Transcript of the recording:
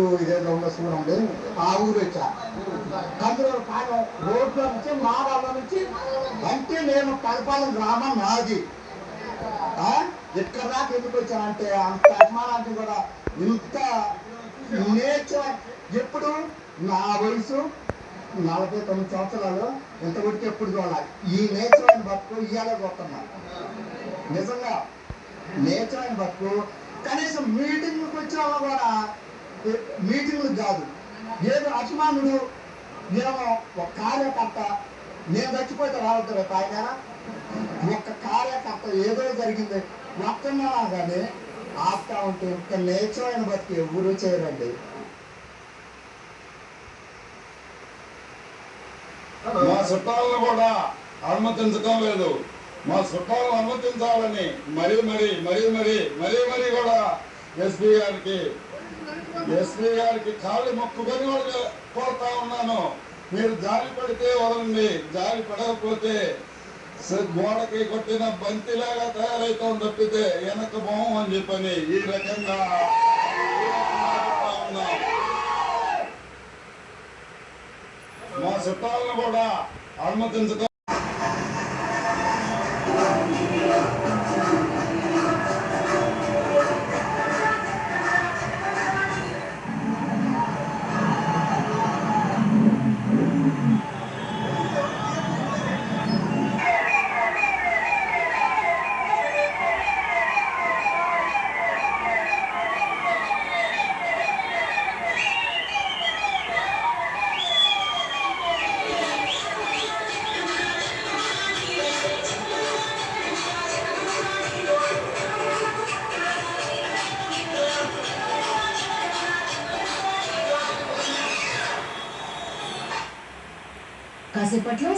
ఊరు ఇదేదో ఉన్న చూడండి, ఆ ఊరు వచ్చా అందులో కానీ రోడ్ల నుంచి మా వాళ్ళ నుంచి అంటే నేను కలపాలని గ్రామం నాది. ఇక్కడ దాకా ఎందుకు వచ్చానంటే అంత అభిమానాన్ని కూడా ఇంత నేచర్. ఎప్పుడు నా వయసు 49 సంవత్సరాలు ఇంతవరకు ఎప్పుడు చూడాలి ఈ నేచర్ అని బతుకు ఇయ్యాలే పోతున్నా. నిజంగా నేచర్ అని బతుకు కనీసం మీటింగ్కి వచ్చిన కూడా మీటింగ్లు కాదు, ఏదో అభిమానుడు నేను ఒక కార్యకర్త నేను చచ్చిపోతే రావద్దు ఆయన ఒక కార్యకర్త ఏదో జరిగింది వస్తున్నా కానీ ఆపుతా ఉంటే ఇంత నేచర్ అని బతికి ఎవరు చేయరండి. మా చుట్టాలను కూడా అనుమతించడం లేదు. మా చుట్టాలను అనుమతించాలని మరీ కూడా ఎస్పీ గారికి కాళ్ళు మొక్కుకొని వాళ్ళు కోరుతా ఉన్నాను. మీరు జారి పడితే వదలండి, జారి పడకపోతే గోడకి కొట్టిన బంతిలాగా తయారైతాం తప్పితే వెనక పోం అని చెప్పని ఈ రకంగా ఉన్నాం. మా చుట్టాలను కూడా అనుమతించడం కాసేపట్లో